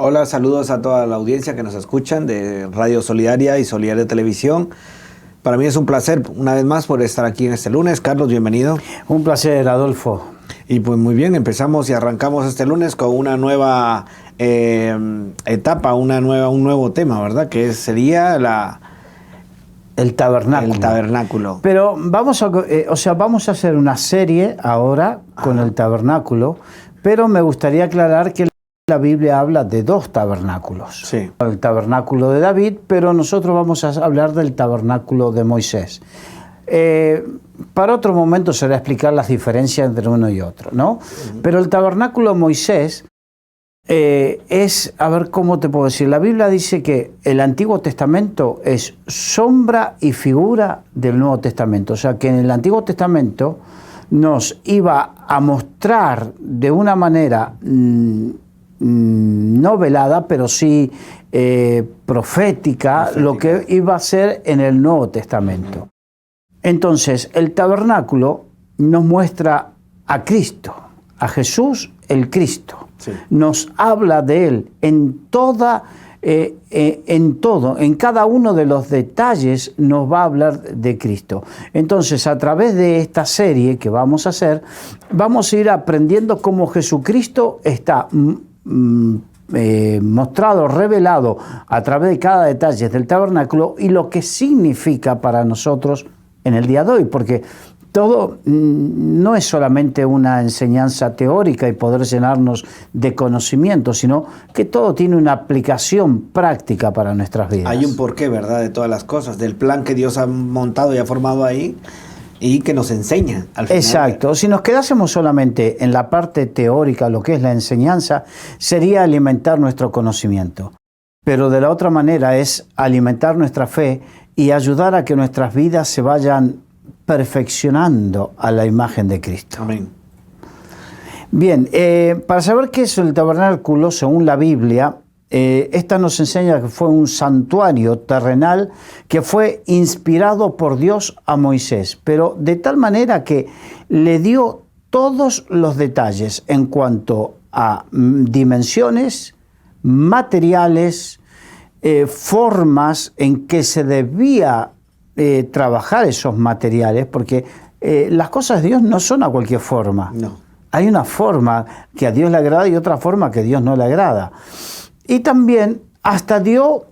Hola, saludos a toda la audiencia que nos escuchan de Radio Solidaria y Solidaria Televisión. Para mí es un placer una vez más por estar aquí en este lunes. Carlos, bienvenido. Un placer, Adolfo. Y pues muy bien, empezamos y arrancamos este lunes con una nueva etapa, un nuevo tema, ¿verdad? Que sería el tabernáculo. El tabernáculo. Pero vamos a hacer una serie ahora con el tabernáculo, pero me gustaría aclarar que la Biblia habla de dos tabernáculos. Sí. El tabernáculo de David, pero nosotros vamos a hablar del tabernáculo de Moisés. Para otro momento será explicar las diferencias entre uno y otro, ¿no? Pero el tabernáculo de Moisés es, a ver cómo te puedo decir, la Biblia dice que el Antiguo Testamento es sombra y figura del Nuevo Testamento. O sea, que en el Antiguo Testamento nos iba a mostrar de una manera no velada, pero sí profética, lo que iba a ser en el Nuevo Testamento. Entonces, el tabernáculo nos muestra a Cristo, a Jesús el Cristo. Sí. Nos habla de Él en cada uno de los detalles nos va a hablar de Cristo. Entonces, a través de esta serie que vamos a hacer, vamos a ir aprendiendo cómo Jesucristo está mostrado, revelado a través de cada detalle del tabernáculo y lo que significa para nosotros en el día de hoy, porque todo no es solamente una enseñanza teórica y poder llenarnos de conocimiento, sino que todo tiene una aplicación práctica para nuestras vidas. Hay un porqué, ¿verdad?, de todas las cosas, del plan que Dios ha montado y ha formado ahí y que nos enseña al final. Exacto. Si nos quedásemos solamente en la parte teórica, lo que es la enseñanza, sería alimentar nuestro conocimiento. Pero de la otra manera es alimentar nuestra fe y ayudar a que nuestras vidas se vayan perfeccionando a la imagen de Cristo. Amén. Bien, para saber qué es el tabernáculo, según la Biblia, esta nos enseña que fue un santuario terrenal que fue inspirado por Dios a Moisés, pero de tal manera que le dio todos los detalles en cuanto a dimensiones, materiales, formas en que se debía trabajar esos materiales, porque las cosas de Dios no son a cualquier forma. No. Hay una forma que a Dios le agrada y otra forma que a Dios no le agrada. Y también hasta dio,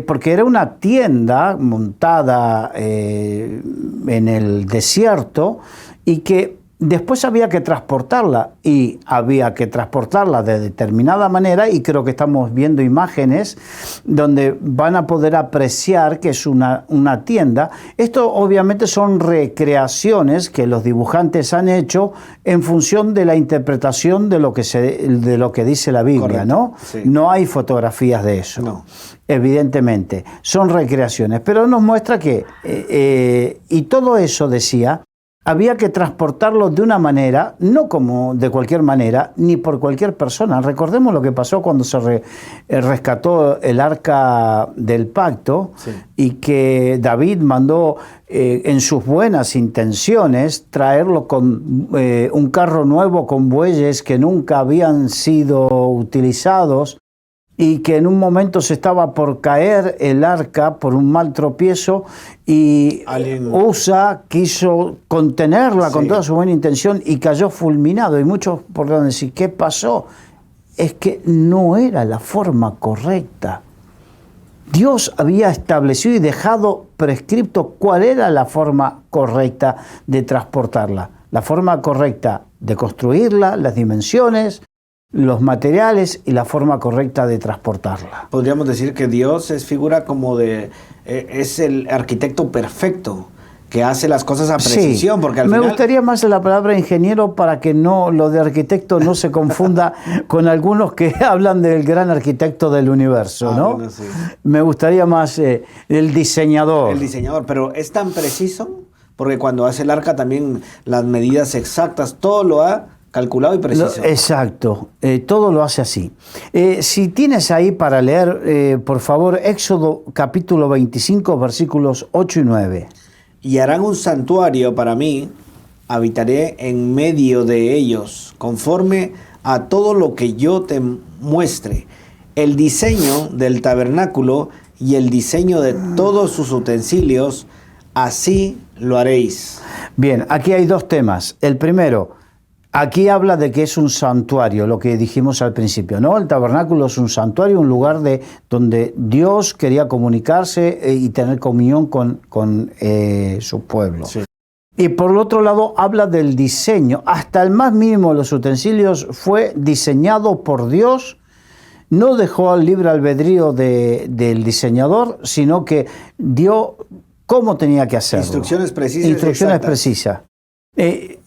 porque era una tienda montada en el desierto y que después había que transportarla y había que transportarla de determinada manera, y creo que estamos viendo imágenes donde van a poder apreciar que es una tienda. Esto obviamente son recreaciones que los dibujantes han hecho en función de la interpretación de lo que dice la Biblia. Correcto. ¿No? Sí. No hay fotografías de eso. No. Evidentemente, son recreaciones, pero nos muestra que, y todo eso decía, había que transportarlo de una manera, no como de cualquier manera, ni por cualquier persona. Recordemos lo que pasó cuando se rescató el arca del pacto, sí, y que David mandó en sus buenas intenciones traerlo con un carro nuevo con bueyes que nunca habían sido utilizados, y que en un momento se estaba por caer el arca por un mal tropiezo y Usa quiso contenerla, sí, con toda su buena intención, y cayó fulminado. Y muchos podrán decir, ¿qué pasó? Es que no era la forma correcta. Dios había establecido y dejado prescripto cuál era la forma correcta de transportarla, la forma correcta de construirla, las dimensiones, los materiales y la forma correcta de transportarla. Podríamos decir que Dios es figura como es el arquitecto perfecto que hace las cosas a precisión, sí, porque al me final... gustaría más la palabra ingeniero para que no lo de arquitecto no se confunda con algunos que hablan del gran arquitecto del universo, ¿no? Bueno, sí. Me gustaría más el diseñador. El diseñador, pero es tan preciso, porque cuando hace el arca también las medidas exactas, todo lo ha calculado y preciso. Exacto, todo lo hace así. Si tienes ahí para leer, por favor, Éxodo capítulo 25, versículos 8 y 9. Y harán un santuario para mí, habitaré en medio de ellos, conforme a todo lo que yo te muestre. el diseño del tabernáculo y el diseño de todos sus utensilios, así lo haréis. Bien, aquí hay dos temas. El primero, aquí habla de que es un santuario, lo que dijimos al principio, ¿no? El tabernáculo es un santuario, un lugar donde Dios quería comunicarse y tener comunión con su pueblo. Sí. Y por el otro lado habla del diseño. Hasta el más mínimo de los utensilios fue diseñado por Dios. No dejó al libre albedrío del diseñador, sino que dio cómo tenía que hacerlo. Instrucciones precisas. Instrucciones precisas.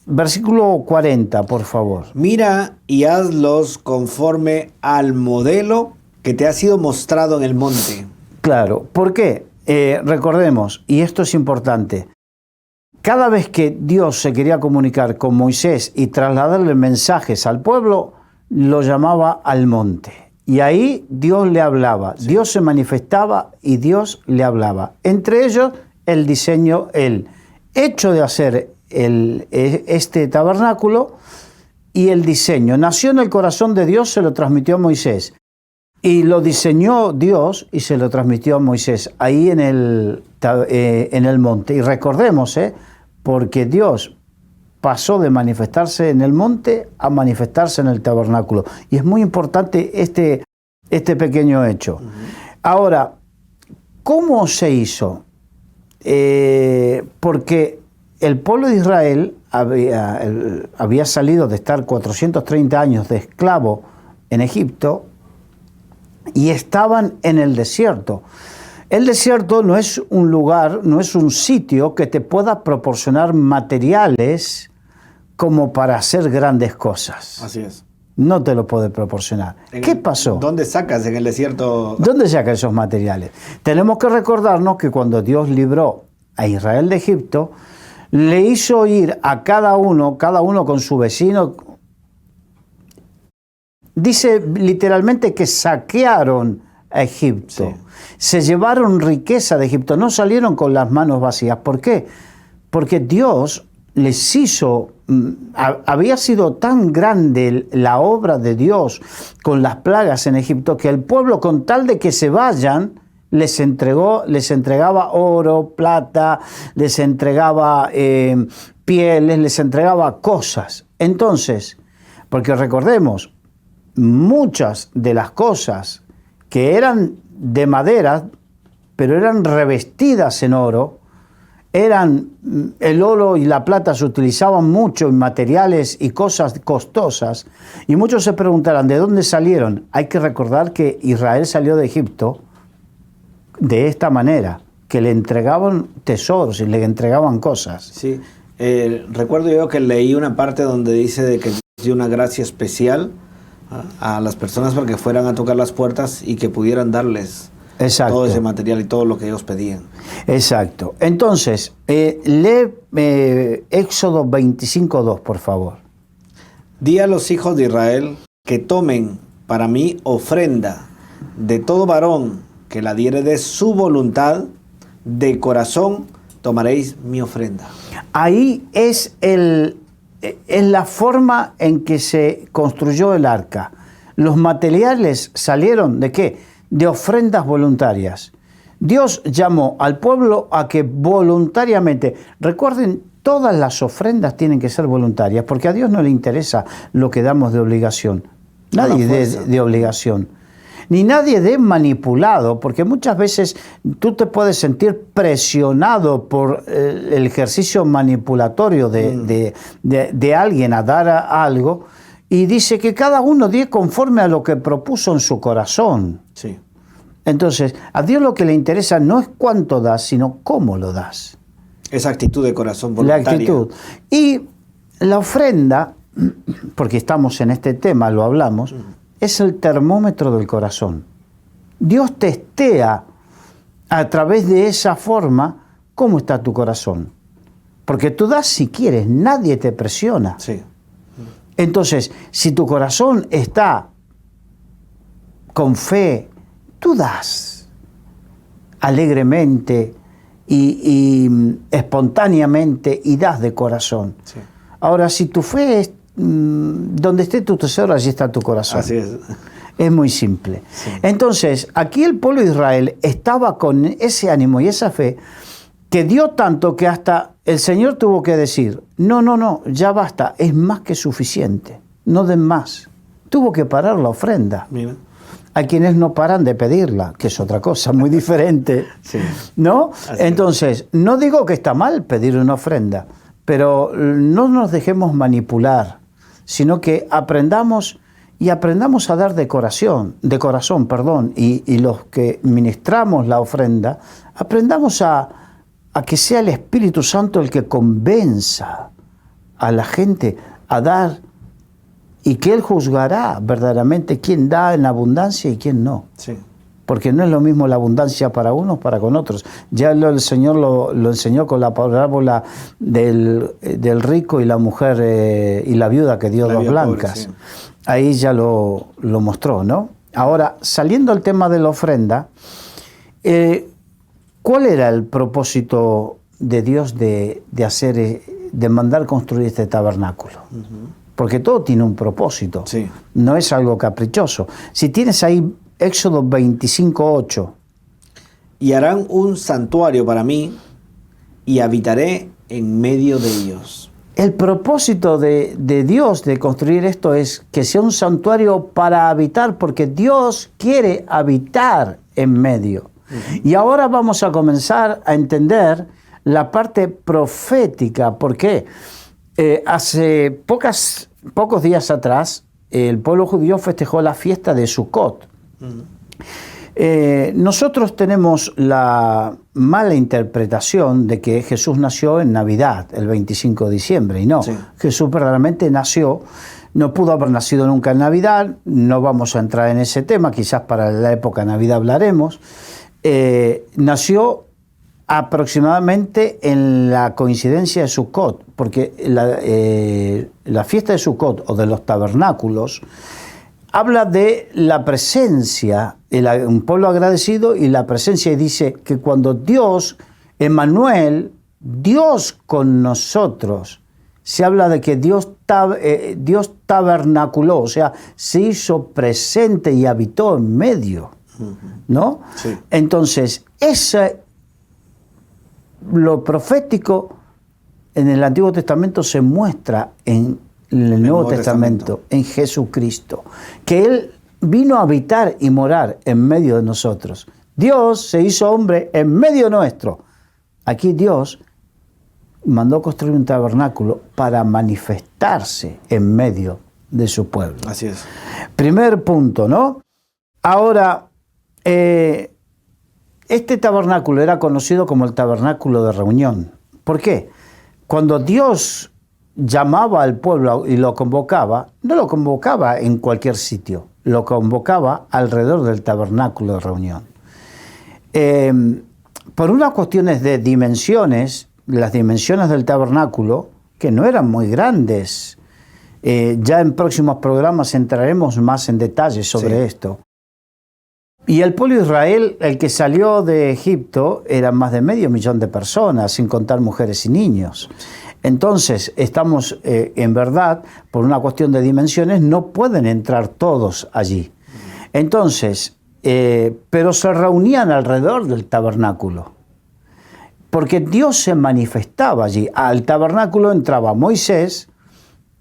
Versículo 40, por favor. Mira y hazlos conforme al modelo que te ha sido mostrado en el monte. Claro, ¿por qué? Recordemos, y esto es importante, cada vez que Dios se quería comunicar con Moisés y trasladarle mensajes al pueblo, lo llamaba al monte. Y ahí Dios le hablaba, sí. Dios se manifestaba y Dios le hablaba. Entre ellos, el diseño, el hecho de hacer este tabernáculo y el diseño. Nació en el corazón de Dios, se lo transmitió a Moisés. Y lo diseñó Dios y se lo transmitió a Moisés ahí en el monte. Y recordemos, porque Dios pasó de manifestarse en el monte a manifestarse en el tabernáculo. Y es muy importante este pequeño hecho. Ahora, ¿cómo se hizo? Porque el pueblo de Israel había salido de estar 430 años de esclavo en Egipto y estaban en el desierto. El desierto no es un lugar, no es un sitio que te pueda proporcionar materiales como para hacer grandes cosas. Así es. No te lo puede proporcionar. ¿Qué pasó? ¿Dónde sacas en el desierto? ¿Dónde sacas esos materiales? Tenemos que recordarnos que cuando Dios libró a Israel de Egipto, le hizo ir a cada uno con su vecino. Dice literalmente que saquearon a Egipto. Sí. Se llevaron riqueza de Egipto, no salieron con las manos vacías. ¿Por qué? Porque Dios les hizo, había sido tan grande la obra de Dios con las plagas en Egipto que el pueblo, con tal de que se vayan, les entregaba oro, plata, les entregaba pieles, les entregaba cosas. Entonces, porque recordemos, muchas de las cosas que eran de madera, pero eran revestidas en oro, el oro y la plata se utilizaban mucho en materiales y cosas costosas, y muchos se preguntarán, ¿de dónde salieron? Hay que recordar que Israel salió de Egipto de esta manera, que le entregaban tesoros y le entregaban cosas. Sí, recuerdo yo que leí una parte donde dice de que dio una gracia especial a las personas para que fueran a tocar las puertas y que pudieran darles todo ese material y todo lo que ellos pedían. Exacto. Entonces, lee Éxodo 25:2, por favor. Di a los hijos de Israel que tomen para mí ofrenda de todo varón que la diere de su voluntad, de corazón tomaréis mi ofrenda. Ahí es la forma en que se construyó el arca. Los materiales salieron ¿de qué? De ofrendas voluntarias. Dios llamó al pueblo a que voluntariamente, recuerden, todas las ofrendas tienen que ser voluntarias, porque a Dios no le interesa lo que damos de obligación. Nadie de obligación. Ni nadie de manipulado, porque muchas veces tú te puedes sentir presionado por el ejercicio manipulatorio de alguien a dar algo, y dice que cada uno dé conforme a lo que propuso en su corazón. Sí. Entonces, a Dios lo que le interesa no es cuánto das, sino cómo lo das. Esa actitud de corazón voluntaria. La actitud. Y la ofrenda, porque estamos en este tema, lo hablamos, es el termómetro del corazón. Dios testea a través de esa forma cómo está tu corazón. Porque tú das si quieres, nadie te presiona. Sí. Entonces, si tu corazón está con fe, tú das alegremente y espontáneamente y das de corazón. Sí. Ahora, si tu fe es donde esté tu tesoro, allí está tu corazón. Así es. Es muy simple. Sí. Entonces, aquí el pueblo de Israel estaba con ese ánimo y esa fe que dio tanto que hasta el Señor tuvo que decir, no, ya basta, es más que suficiente, no den más. Tuvo que parar la ofrenda. Mira. Hay quienes no paran de pedirla, que es otra cosa muy diferente, sí. ¿No? Entonces, no digo que está mal pedir una ofrenda, pero no nos dejemos manipular, sino que aprendamos a dar de corazón, y los que ministramos la ofrenda, aprendamos a que sea el Espíritu Santo el que convenza a la gente a dar, y que Él juzgará verdaderamente quién da en abundancia y quién no. Sí. Porque no es lo mismo la abundancia para unos para con otros. Ya el Señor lo enseñó con la parábola del rico y la mujer y la viuda que dio dos blancas. Pobre, sí. Ahí ya lo mostró, ¿no? Ahora, saliendo al tema de la ofrenda, ¿cuál era el propósito de Dios de mandar construir este tabernáculo? Porque todo tiene un propósito, sí. No es algo caprichoso. Si tienes ahí Éxodo 25:8. Y harán un santuario para mí y habitaré en medio de ellos. El propósito de Dios de construir esto es que sea un santuario para habitar, porque Dios quiere habitar en medio. Y ahora vamos a comenzar a entender la parte profética. ¿Por qué? Hace pocos días atrás, el pueblo judío festejó la fiesta de Sukkot. Nosotros tenemos la mala interpretación de que Jesús nació en Navidad, el 25 de diciembre, y no. Sí. Jesús verdaderamente nació, no pudo haber nacido nunca en Navidad, no vamos a entrar en ese tema, quizás para la época de Navidad hablaremos. Nació aproximadamente en la coincidencia de Sukkot, porque la fiesta de Sukkot o de los tabernáculos habla de la presencia, un pueblo agradecido y la presencia, y dice que cuando Dios, Emmanuel, Dios con nosotros, se habla de que Dios tabernaculó, o sea, se hizo presente y habitó en medio, ¿no? Sí. Entonces, lo profético en el Antiguo Testamento se muestra en el Nuevo Testamento, en Jesucristo, que Él vino a habitar y morar en medio de nosotros. Dios se hizo hombre en medio nuestro. Aquí Dios mandó construir un tabernáculo para manifestarse en medio de su pueblo. Así es. Primer punto, ¿no? Ahora, este tabernáculo era conocido como el tabernáculo de reunión. ¿Por qué? Cuando Dios llamaba al pueblo y lo convocaba, no lo convocaba en cualquier sitio, lo convocaba alrededor del tabernáculo de reunión. Por unas cuestiones de dimensiones, las dimensiones del tabernáculo, que no eran muy grandes, ya en próximos programas entraremos más en detalle sobre esto. Y el pueblo de Israel, el que salió de Egipto, eran más de 500.000 de personas, sin contar mujeres y niños. Entonces, estamos, en verdad, por una cuestión de dimensiones, no pueden entrar todos allí. Entonces, pero se reunían alrededor del tabernáculo, porque Dios se manifestaba allí. Al tabernáculo entraba Moisés,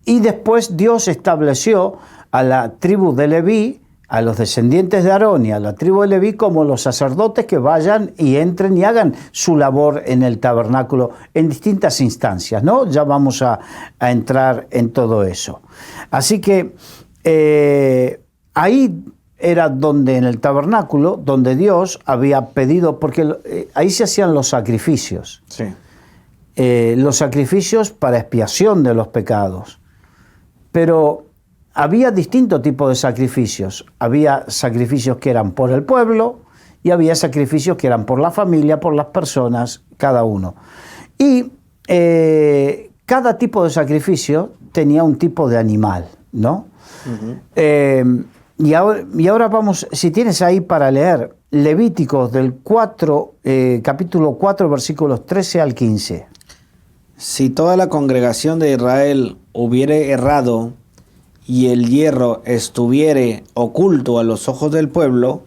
y después Dios estableció a la tribu de Leví, a los descendientes de Aarón y a la tribu de Leví como los sacerdotes que vayan y entren y hagan su labor en el tabernáculo en distintas instancias, ¿no? Ya vamos a entrar en todo eso. Así que ahí era donde en el tabernáculo, donde Dios había pedido, porque ahí se hacían los sacrificios. Sí. Los sacrificios para expiación de los pecados. Pero había distintos tipos de sacrificios. Había sacrificios que eran por el pueblo y había sacrificios que eran por la familia, por las personas, cada uno. Y cada tipo de sacrificio tenía un tipo de animal, ¿no? Uh-huh. Y ahora vamos, si tienes ahí para leer, Levíticos del capítulo 4, versículos 13 al 15. Si toda la congregación de Israel hubiere errado y el hierro estuviere oculto a los ojos del pueblo,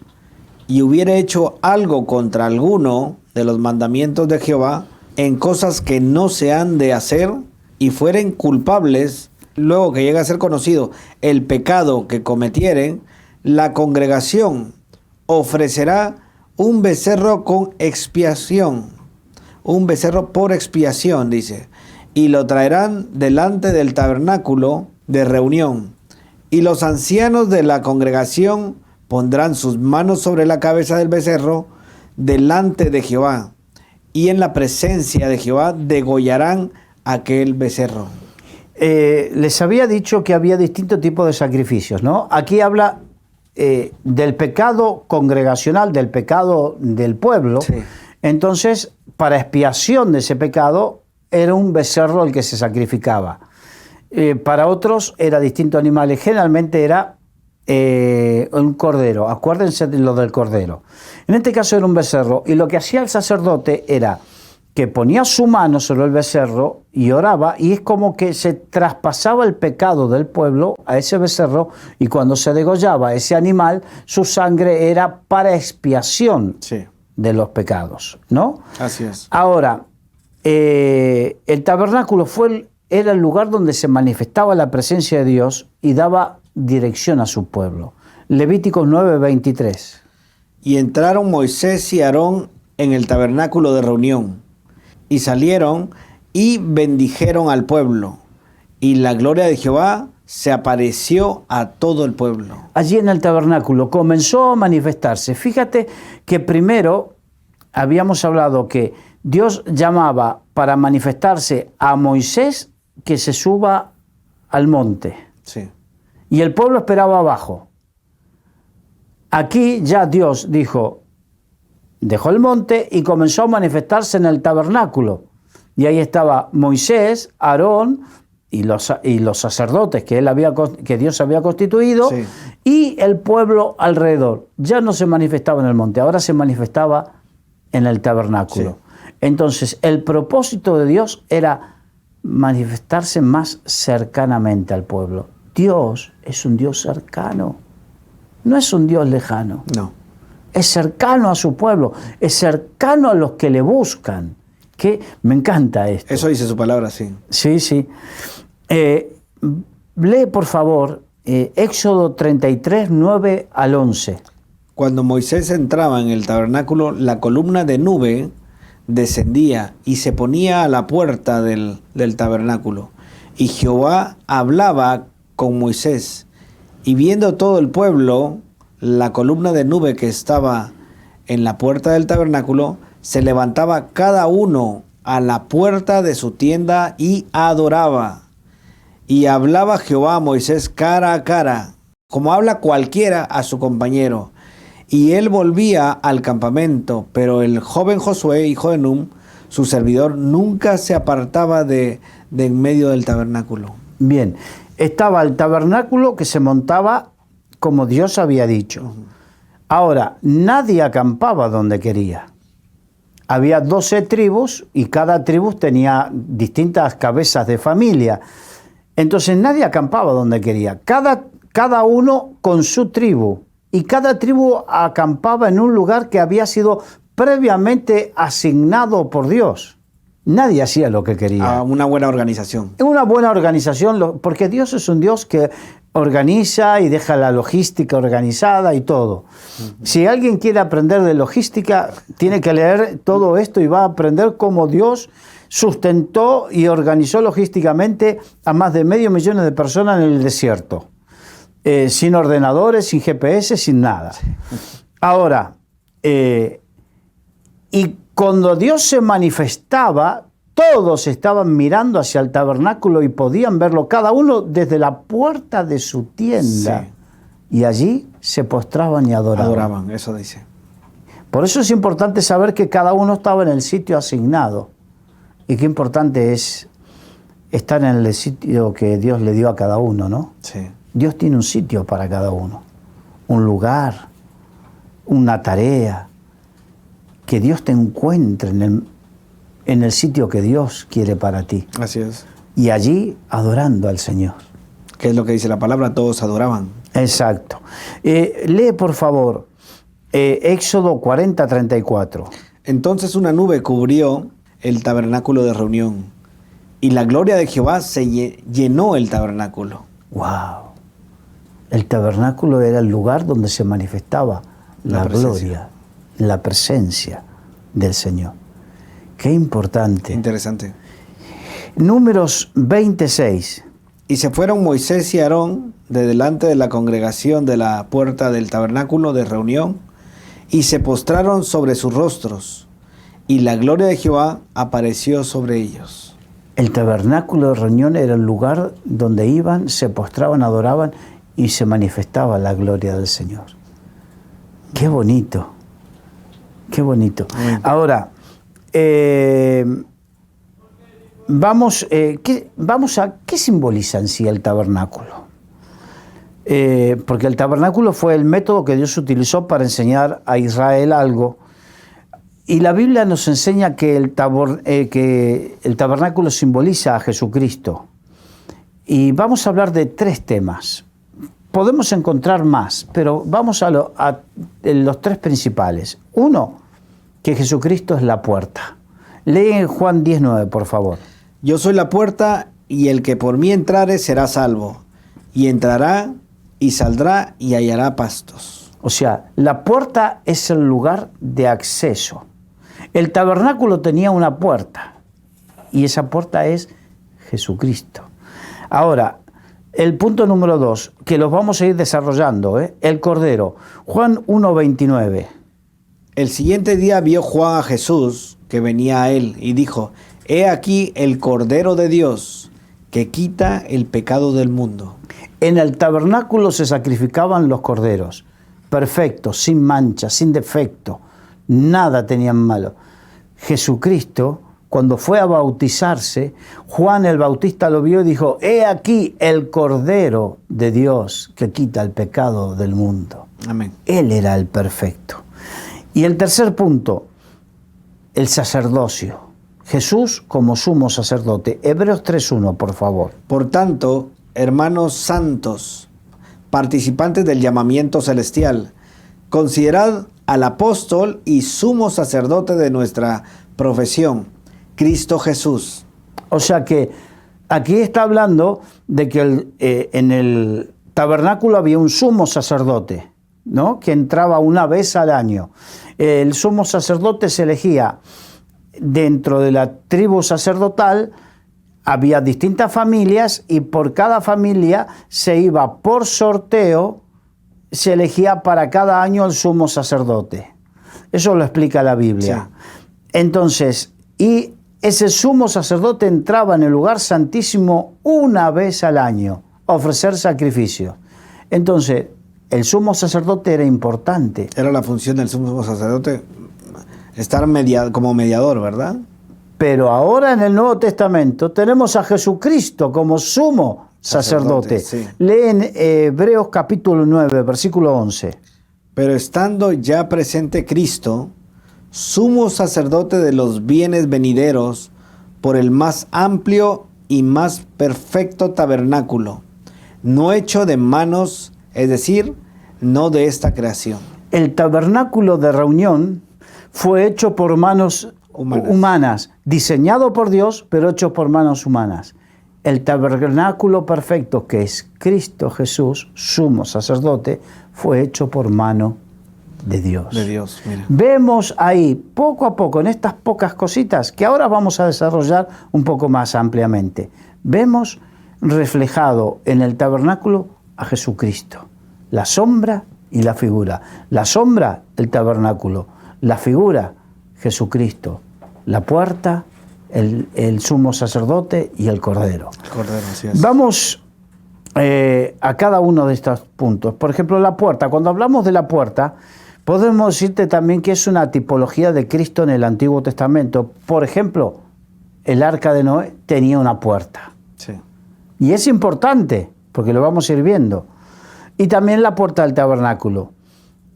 y hubiere hecho algo contra alguno de los mandamientos de Jehová, en cosas que no se han de hacer, y fueren culpables, luego que llegue a ser conocido el pecado que cometieren, la congregación ofrecerá un becerro con expiación, un becerro por expiación, dice, y lo traerán delante del tabernáculo de reunión, y los ancianos de la congregación pondrán sus manos sobre la cabeza del becerro delante de Jehová, y en la presencia de Jehová degollarán aquel becerro. Les había dicho que había distintos tipos de sacrificios, ¿no? Aquí habla del pecado congregacional, del pecado del pueblo. Sí. Entonces, para expiación de ese pecado, era un becerro el que se sacrificaba. Para otros era distintos animales, generalmente era un cordero. Acuérdense de lo del cordero. En este caso era un becerro, y lo que hacía el sacerdote era que ponía su mano sobre el becerro y oraba, y es como que se traspasaba el pecado del pueblo a ese becerro, y cuando se degollaba ese animal, su sangre era para expiación de los pecados, ¿no? Así es. Ahora, el tabernáculo era el lugar donde se manifestaba la presencia de Dios y daba dirección a su pueblo. Levíticos 9:23. Y entraron Moisés y Aarón en el tabernáculo de reunión, y salieron y bendijeron al pueblo, y la gloria de Jehová se apareció a todo el pueblo. Allí en el tabernáculo comenzó a manifestarse. Fíjate que primero habíamos hablado que Dios llamaba para manifestarse a Moisés que se suba al monte. Sí. Y el pueblo esperaba abajo. Aquí ya Dios dejó el monte y comenzó a manifestarse en el tabernáculo. Y ahí estaba Moisés, Aarón y los sacerdotes que Dios había constituido, sí, y el pueblo alrededor. Ya no se manifestaba en el monte, ahora se manifestaba en el tabernáculo. Sí. Entonces, el propósito de Dios era manifestarse más cercanamente al pueblo. Dios es un Dios cercano, no es un Dios lejano. No. Es cercano a su pueblo, es cercano a los que le buscan. Que me encanta esto. Eso dice su palabra, sí. Sí, sí. Lee, por favor, Éxodo 33, 9 al 11. Cuando Moisés entraba en el tabernáculo, la columna de nube descendía y se ponía a la puerta del tabernáculo. Y Jehová hablaba con Moisés. Y viendo todo el pueblo, la columna de nube que estaba en la puerta del tabernáculo, se levantaba cada uno a la puerta de su tienda y adoraba. Y hablaba Jehová a Moisés cara a cara, como habla cualquiera a su compañero. Y él volvía al campamento, pero el joven Josué, hijo de Nun, su servidor, nunca se apartaba de en medio del tabernáculo. Bien, estaba el tabernáculo que se montaba como Dios había dicho. Ahora, nadie acampaba donde quería. Había 12 tribus y cada tribu tenía distintas cabezas de familia. Entonces nadie acampaba donde quería. Cada uno con su tribu. Y cada tribu acampaba en un lugar que había sido previamente asignado por Dios. Nadie hacía lo que quería. Una buena organización. Una buena organización, porque Dios es un Dios que organiza y deja la logística organizada y todo. Si alguien quiere aprender de logística, tiene que leer todo esto y va a aprender cómo Dios sustentó y organizó logísticamente a más de 500.000 de personas en el desierto. Sin ordenadores, sin GPS, sin nada. Ahora, y cuando Dios se manifestaba, todos estaban mirando hacia el tabernáculo y podían verlo, cada uno desde la puerta de su tienda. Sí. Y allí se postraban y adoraban. Adoraban, eso dice. Por eso es importante saber que cada uno estaba en el sitio asignado. Y qué importante es estar en el sitio que Dios le dio a cada uno, ¿no? Sí. Dios tiene un sitio para cada uno, un lugar, una tarea, que Dios te encuentre en el sitio que Dios quiere para ti. Así es. Y allí adorando al Señor. ¿Qué es lo que dice la palabra? Todos adoraban. Exacto. Lee, por favor, Éxodo 40:34. Entonces una nube cubrió el tabernáculo de reunión, y la gloria de Jehová se llenó el tabernáculo. ¡Wow! El tabernáculo era el lugar donde se manifestaba la gloria, la presencia del Señor. ¡Qué importante! Interesante. Números 26. Y se fueron Moisés y Aarón de delante de la congregación de la puerta del tabernáculo de reunión, y se postraron sobre sus rostros, y la gloria de Jehová apareció sobre ellos. El tabernáculo de reunión era el lugar donde iban, se postraban, adoraban y se manifestaba la gloria del Señor. ¡Qué bonito! ¡Qué bonito! Ahora, vamos a qué simboliza en sí el tabernáculo. Porque el tabernáculo fue el método que Dios utilizó para enseñar a Israel algo. Y la Biblia nos enseña que el tabernáculo simboliza a Jesucristo. Y vamos a hablar de 3 temas. Podemos encontrar más, pero vamos a los 3 principales. 1, que Jesucristo es la puerta. Lee en Juan 10:9, por favor. Yo soy la puerta, y el que por mí entrare será salvo, y entrará y saldrá y hallará pastos. O sea, la puerta es el lugar de acceso. El tabernáculo tenía una puerta, y esa puerta es Jesucristo. Ahora, el punto número 2, que los vamos a ir desarrollando, el Cordero. Juan 1:29. El siguiente día vio Juan a Jesús, que venía a él, y dijo: He aquí el Cordero de Dios, que quita el pecado del mundo. En el tabernáculo se sacrificaban los corderos, perfectos, sin mancha, sin defecto, nada tenían malo. Jesucristo, cuando fue a bautizarse, Juan el Bautista lo vio y dijo: He aquí el Cordero de Dios que quita el pecado del mundo. Amén. Él era el perfecto. Y el tercer punto, el sacerdocio. Jesús como sumo sacerdote. Hebreos 3:1, por favor. Por tanto, hermanos santos, participantes del llamamiento celestial, considerad al apóstol y sumo sacerdote de nuestra profesión, Cristo Jesús. O sea que aquí está hablando de que en el tabernáculo había un sumo sacerdote, ¿no?, que entraba una vez al año. El sumo sacerdote se elegía dentro de la tribu sacerdotal. Había distintas familias y por cada familia se iba por sorteo, se elegía para cada año el sumo sacerdote. Eso lo explica la Biblia. Sí. Entonces, y ese sumo sacerdote entraba en el lugar santísimo una vez al año a ofrecer sacrificio. Entonces, el sumo sacerdote era importante. Era la función del sumo sacerdote, estar como mediador, ¿verdad? Pero ahora en el Nuevo Testamento tenemos a Jesucristo como sumo sacerdote. Sí. Leen Hebreos capítulo 9, versículo 11. Pero estando ya presente Cristo, sumo sacerdote de los bienes venideros, por el más amplio y más perfecto tabernáculo, no hecho de manos, es decir, no de esta creación. El tabernáculo de reunión fue hecho por manos humanas, diseñado por Dios, pero hecho por manos humanas. El tabernáculo perfecto, que es Cristo Jesús, sumo sacerdote, fue hecho por mano de Dios. De Dios, mira. Vemos ahí, poco a poco, en estas pocas cositas, que ahora vamos a desarrollar un poco más ampliamente, vemos reflejado en el tabernáculo a Jesucristo, la sombra y la figura. La sombra, el tabernáculo; la figura, Jesucristo; la puerta, el sumo sacerdote y el Cordero. El Cordero, así es. Vamos a cada uno de estos puntos. Por ejemplo, la puerta. Cuando hablamos de la puerta, podemos decirte también que es una tipología de Cristo en el Antiguo Testamento. Por ejemplo, el arca de Noé tenía una puerta. Sí. Y es importante, porque lo vamos a ir viendo. Y también la puerta del tabernáculo.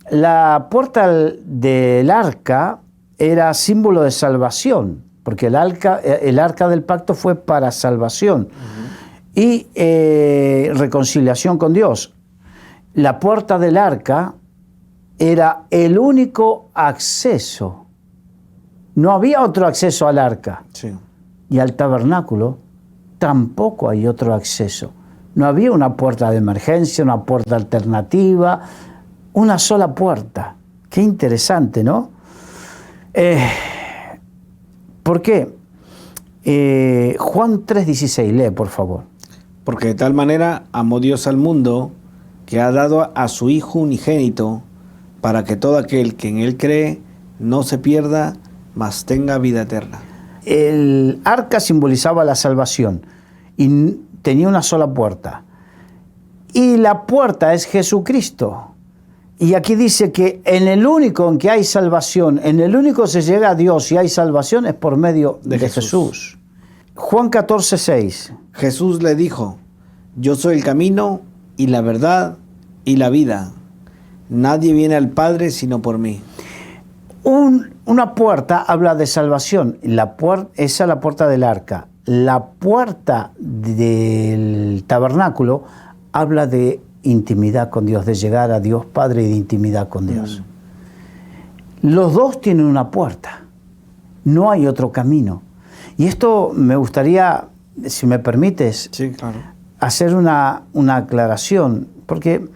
La puerta del arca era símbolo de salvación, porque el arca del pacto fue para salvación. Uh-huh. y reconciliación con Dios. La puerta del arca era el único acceso. No había otro acceso al arca. Sí. Y al tabernáculo tampoco hay otro acceso. No había una puerta de emergencia, una puerta alternativa, una sola puerta. Qué interesante, ¿no? ¿Por qué? Juan 3:16, lee, por favor. Porque de tal manera amó Dios al mundo, que ha dado a su Hijo unigénito, para que todo aquel que en Él cree no se pierda, mas tenga vida eterna. El arca simbolizaba la salvación y tenía una sola puerta. Y la puerta es Jesucristo. Y aquí dice que en el único en que hay salvación, en el único se llega a Dios y hay salvación es por medio de Jesús. Juan 14:6. Jesús le dijo: yo soy el camino y la verdad y la vida. Nadie viene al Padre sino por mí. Una puerta habla de salvación. Esa es la puerta del arca. La puerta del tabernáculo habla de intimidad con Dios, de llegar a Dios Padre y de intimidad con Dios. Los dos tienen una puerta. No hay otro camino. Y esto me gustaría, si me permites, sí, claro, hacer una aclaración, porque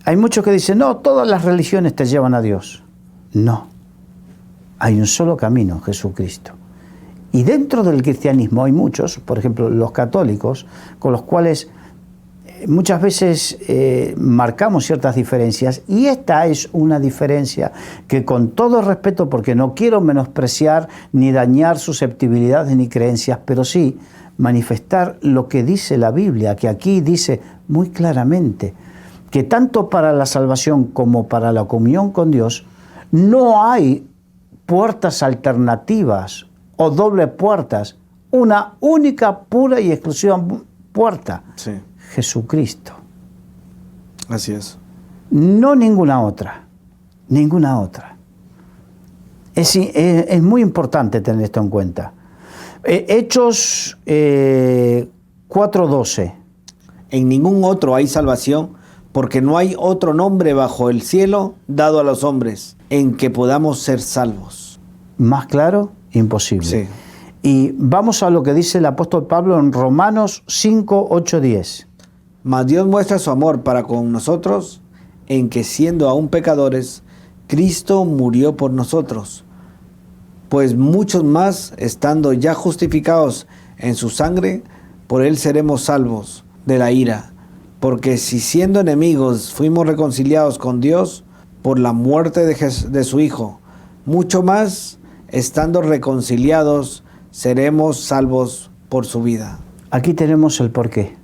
hay muchos que dicen, no, todas las religiones te llevan a Dios. No, hay un solo camino, Jesucristo. Y dentro del cristianismo hay muchos, por ejemplo, los católicos, con los cuales muchas veces marcamos ciertas diferencias, y esta es una diferencia que, con todo respeto, porque no quiero menospreciar ni dañar susceptibilidades ni creencias, pero sí manifestar lo que dice la Biblia, que aquí dice muy claramente que tanto para la salvación como para la comunión con Dios no hay puertas alternativas o doble puertas, una única, pura y exclusiva puerta. Sí. Jesucristo. Así es. No ninguna otra. Ninguna otra. Es muy importante tener esto en cuenta. Hechos 4:12. En ningún otro hay salvación, porque no hay otro nombre bajo el cielo dado a los hombres en que podamos ser salvos. ¿Más claro? Imposible. Sí. Y vamos a lo que dice el apóstol Pablo en Romanos 5:8-10. Mas Dios muestra su amor para con nosotros, en que siendo aún pecadores, Cristo murió por nosotros. Pues muchos más, estando ya justificados en su sangre, por él seremos salvos de la ira. Porque si siendo enemigos fuimos reconciliados con Dios por la muerte de su Hijo, mucho más, estando reconciliados, seremos salvos por su vida. Aquí tenemos el porqué.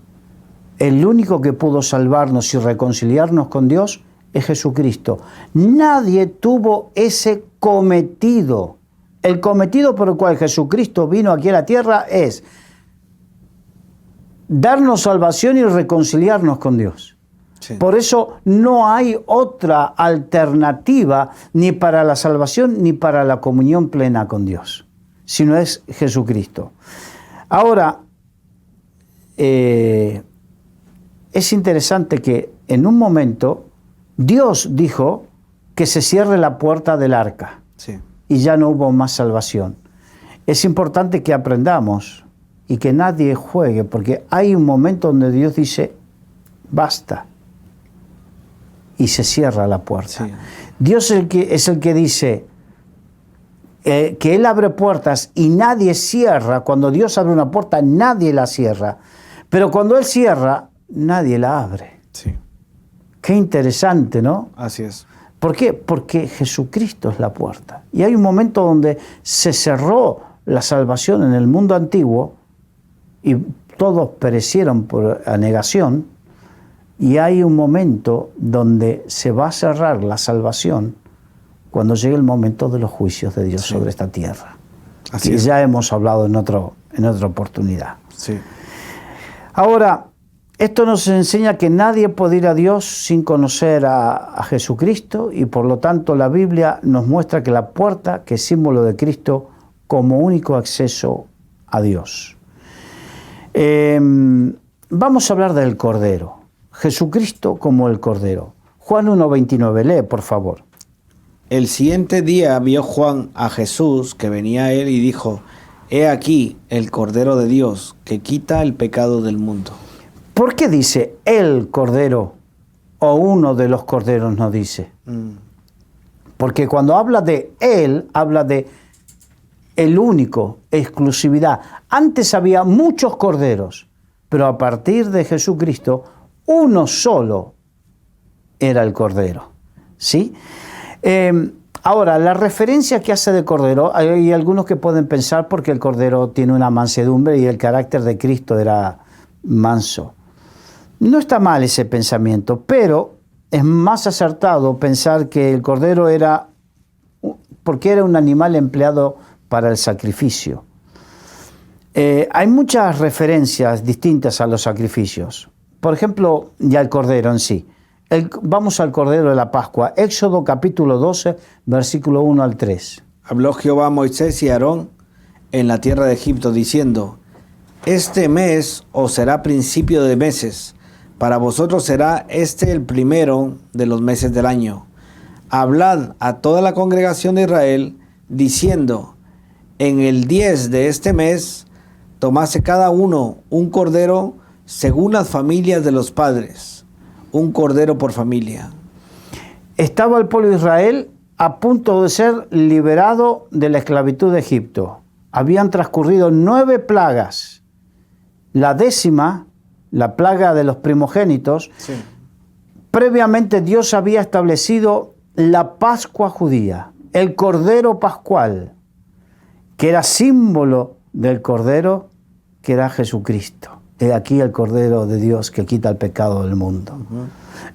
El único que pudo salvarnos y reconciliarnos con Dios es Jesucristo. Nadie tuvo ese cometido. El cometido por el cual Jesucristo vino aquí a la tierra es darnos salvación y reconciliarnos con Dios. Sí. Por eso no hay otra alternativa ni para la salvación ni para la comunión plena con Dios, sino es Jesucristo. Ahora, es interesante que en un momento Dios dijo que se cierre la puerta del arca. Sí. Y ya no hubo más salvación. Es importante que aprendamos y que nadie juegue, porque hay un momento donde Dios dice, basta, y se cierra la puerta. Sí. Dios es el que dice que Él abre puertas y nadie cierra. Cuando Dios abre una puerta, nadie la cierra. Pero cuando Él cierra, nadie la abre. Sí. Qué interesante, ¿no? Así es. ¿Por qué? Porque Jesucristo es la puerta. Y hay un momento donde se cerró la salvación en el mundo antiguo y todos perecieron por anegación. Y hay un momento donde se va a cerrar la salvación cuando llegue el momento de los juicios de Dios sobre esta tierra. Así que es. Ya hemos hablado en otra oportunidad. Sí. Ahora, esto nos enseña que nadie puede ir a Dios sin conocer a Jesucristo, y por lo tanto la Biblia nos muestra que la puerta, que es símbolo de Cristo, como único acceso a Dios. Vamos a hablar del Cordero. Jesucristo como el Cordero. Juan 1:29, lee por favor. El siguiente día vio Juan a Jesús que venía a él y dijo: He aquí el Cordero de Dios que quita el pecado del mundo. ¿Por qué dice el Cordero o uno de los corderos no dice? Porque cuando habla de él, habla de el único, exclusividad. Antes había muchos corderos, pero a partir de Jesucristo, uno solo era el Cordero. ¿Sí? Ahora, la referencia que hace de Cordero, hay algunos que pueden pensar porque el Cordero tiene una mansedumbre y el carácter de Cristo era manso. No está mal ese pensamiento, pero es más acertado pensar que el Cordero era, porque era un animal empleado para el sacrificio. Hay muchas referencias distintas a los sacrificios. Por ejemplo, ya el Cordero en sí. Vamos al Cordero de la Pascua. Éxodo capítulo 12, versículo 1 al 3. Habló Jehová a Moisés y a Aarón en la tierra de Egipto, diciendo: Este mes os será principio de meses. Para vosotros será este el primero de los meses del año. Hablad a toda la congregación de Israel, diciendo: En el 10 de este mes tomase cada uno un cordero según las familias de los padres, un cordero por familia. Estaba el pueblo de Israel a punto de ser liberado de la esclavitud de Egipto. Habían transcurrido 9 plagas. La 10ª, la plaga de los primogénitos, sí. Previamente Dios había establecido la Pascua judía, el Cordero Pascual, que era símbolo del Cordero que era Jesucristo. He aquí el Cordero de Dios que quita el pecado del mundo.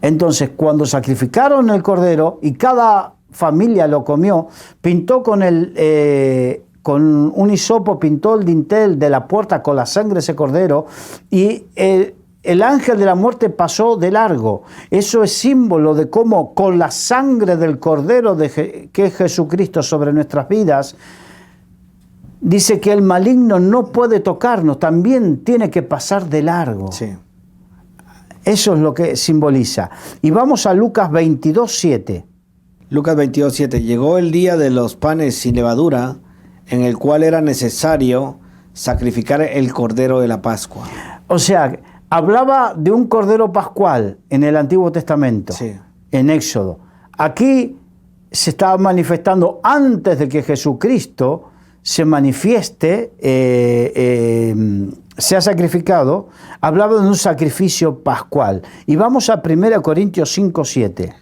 Entonces, cuando sacrificaron el Cordero y cada familia lo comió, pintó con un hisopo, pintó el dintel de la puerta con la sangre de ese Cordero y el ángel de la muerte pasó de largo. Eso es símbolo de cómo con la sangre del Cordero que es Jesucristo sobre nuestras vidas, dice que el maligno no puede tocarnos, también tiene que pasar de largo. Sí. Eso es lo que simboliza. Y vamos a Lucas 22:7. Lucas 22:7. Llegó el día de los panes sin levadura, en el cual era necesario sacrificar el cordero de la Pascua. O sea, hablaba de un cordero pascual en el Antiguo Testamento, sí. En Éxodo. Aquí se estaba manifestando antes de que Jesucristo se manifieste, sea sacrificado, hablaba de un sacrificio pascual. Y vamos a 1 Corintios 5:7.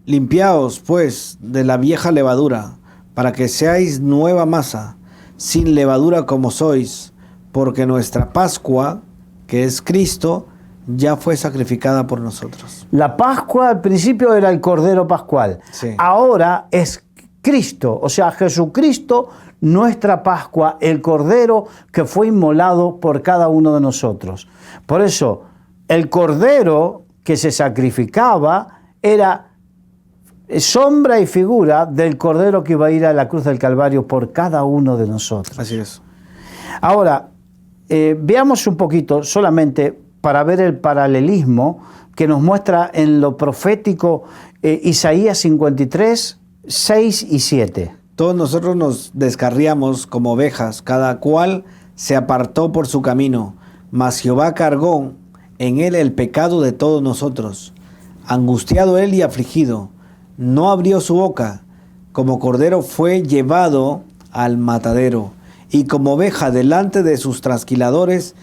Limpiaos, pues, de la vieja levadura, para que seáis nueva masa, sin levadura como sois, porque nuestra Pascua, que es Cristo, ya fue sacrificada por nosotros. La Pascua al principio era el Cordero Pascual. Sí. Ahora es Cristo, o sea, Jesucristo, nuestra Pascua, el Cordero que fue inmolado por cada uno de nosotros. Por eso, el Cordero que se sacrificaba era sombra y figura del Cordero que iba a ir a la cruz del Calvario por cada uno de nosotros. Así es. Ahora, veamos un poquito, solamente para ver el paralelismo que nos muestra en lo profético Isaías 53, 6 y 7. Todos nosotros nos descarriamos como ovejas, cada cual se apartó por su camino, mas Jehová cargó en él el pecado de todos nosotros. Angustiado él y afligido, no abrió su boca, como cordero fue llevado al matadero, y como oveja delante de sus trasquiladores,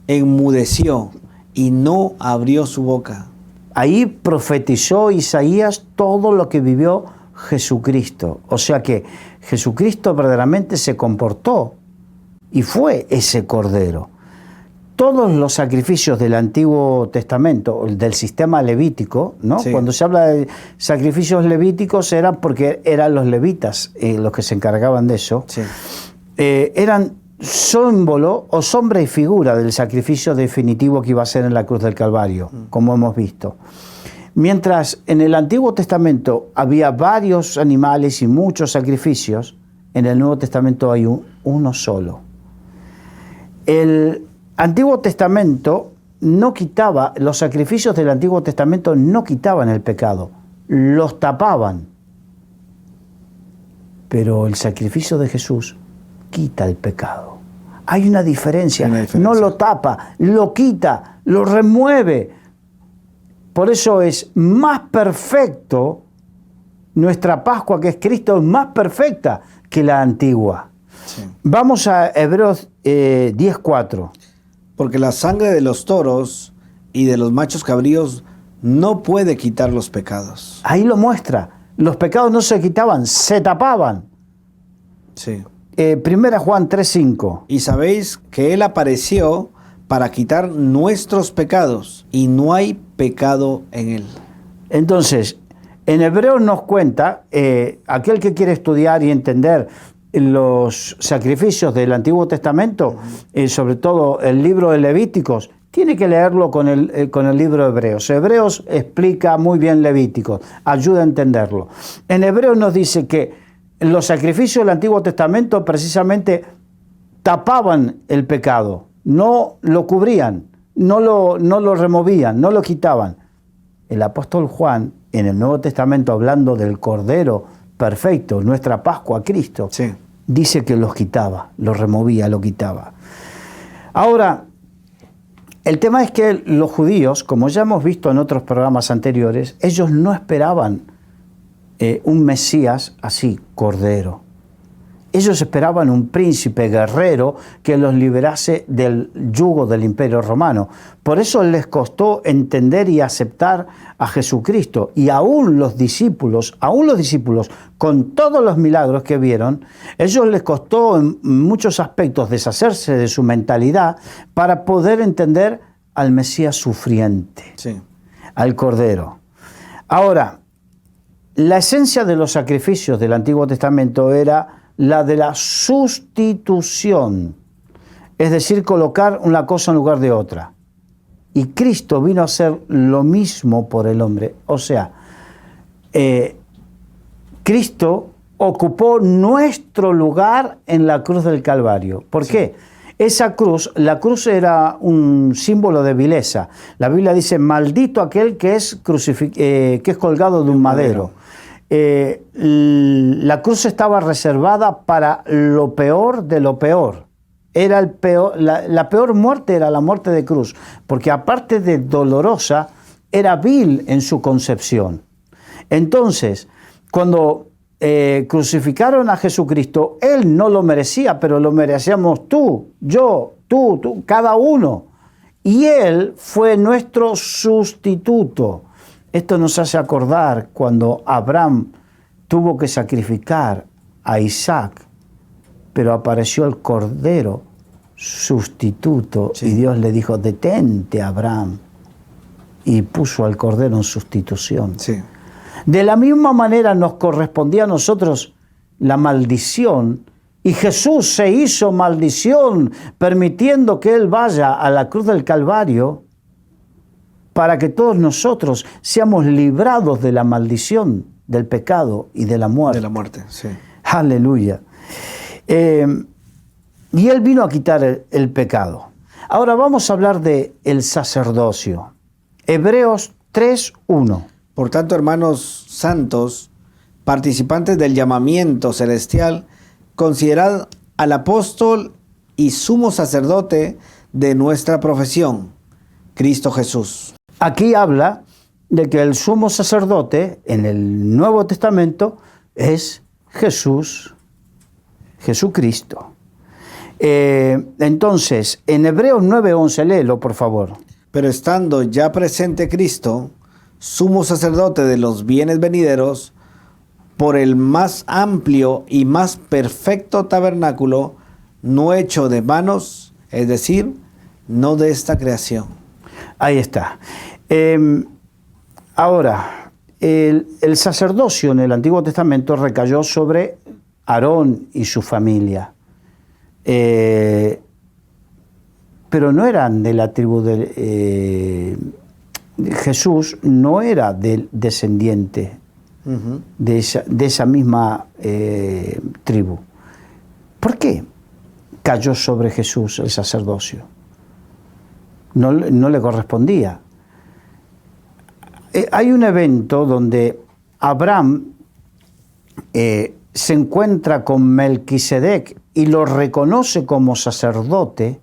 enmudeció y no abrió su boca. Ahí profetizó Isaías todo lo que vivió Jesucristo. O sea que Jesucristo verdaderamente se comportó y fue ese cordero. Todos los sacrificios del Antiguo Testamento, del sistema levítico, ¿no? Sí. Cuando se habla de sacrificios levíticos eran porque eran los levitas los que se encargaban de eso. Sí. Eran símbolo o sombra y figura del sacrificio definitivo que iba a ser en la cruz del Calvario, como hemos visto. Mientras en el Antiguo Testamento había varios animales y muchos sacrificios, en el Nuevo Testamento hay uno solo. Antiguo Testamento no quitaba, los sacrificios del Antiguo Testamento no quitaban el pecado, los tapaban. Pero el sacrificio de Jesús quita el pecado. Hay una diferencia. No lo tapa, lo quita, lo remueve. Por eso es más perfecto, nuestra Pascua, que es Cristo, es más perfecta que la antigua. Sí. Vamos a Hebreos 10:4. Porque la sangre de los toros y de los machos cabríos no puede quitar los pecados. Ahí lo muestra. Los pecados no se quitaban, se tapaban. Sí. 1 Juan 3:5. Y sabéis que Él apareció para quitar nuestros pecados y no hay pecado en Él. Entonces, en Hebreos nos cuenta, aquel que quiere estudiar y entender los sacrificios del Antiguo Testamento, sobre todo el libro de Levíticos, tiene que leerlo con el libro de Hebreos. Hebreos explica muy bien Levíticos, ayuda a entenderlo. En Hebreos nos dice que los sacrificios del Antiguo Testamento precisamente tapaban el pecado, no lo cubrían, no lo removían, no lo quitaban. El apóstol Juan, en el Nuevo Testamento, hablando del Cordero perfecto, nuestra Pascua, Cristo, sí, dice que los quitaba, los removía, lo quitaba. Ahora, el tema es que los judíos, como ya hemos visto en otros programas anteriores, ellos no esperaban un Mesías así, Cordero. Ellos esperaban un príncipe guerrero que los liberase del yugo del Imperio Romano. Por eso les costó entender y aceptar a Jesucristo. Y aún los discípulos, con todos los milagros que vieron, ellos les costó en muchos aspectos deshacerse de su mentalidad para poder entender al Mesías sufriente, sí, al Cordero. Ahora, la esencia de los sacrificios del Antiguo Testamento era la de la sustitución, es decir, colocar una cosa en lugar de otra. Y Cristo vino a hacer lo mismo por el hombre. O sea, Cristo ocupó nuestro lugar en la cruz del Calvario. ¿Por qué? Esa cruz, la cruz era un símbolo de vileza. La Biblia dice, maldito aquel que es colgado de un madero. La cruz estaba reservada para lo peor de lo peor. Era la peor muerte era la muerte de cruz, porque aparte de dolorosa, era vil en su concepción. Entonces, cuando crucificaron a Jesucristo, Él no lo merecía, pero lo merecíamos tú, yo, tú, cada uno. Y Él fue nuestro sustituto. Esto nos hace acordar cuando Abraham tuvo que sacrificar a Isaac, pero apareció el Cordero sustituto, sí, y Dios le dijo, detente, Abraham, y puso al Cordero en sustitución. Sí. De la misma manera nos correspondía a nosotros la maldición, y Jesús se hizo maldición, permitiendo que Él vaya a la cruz del Calvario, para que todos nosotros seamos librados de la maldición, del pecado y de la muerte. De la muerte, sí. Aleluya. Y Él vino a quitar el pecado. Ahora vamos a hablar del sacerdocio. Hebreos 3:1. Por tanto, hermanos santos, participantes del llamamiento celestial, considerad al apóstol y sumo sacerdote de nuestra profesión, Cristo Jesús. Aquí habla de que el sumo sacerdote en el Nuevo Testamento es Jesucristo. Entonces, en Hebreos 9:11, léelo, por favor. Pero estando ya presente Cristo, sumo sacerdote de los bienes venideros, por el más amplio y más perfecto tabernáculo, no hecho de manos, es decir, no de esta creación. Ahí está. Ahora, el sacerdocio en el Antiguo Testamento recayó sobre Aarón y su familia. Pero no eran de la tribu de Jesús, no era del descendiente de esa misma tribu. ¿Por qué cayó sobre Jesús el sacerdocio? no le correspondía. Hay un evento donde Abraham se encuentra con Melquisedec y lo reconoce como sacerdote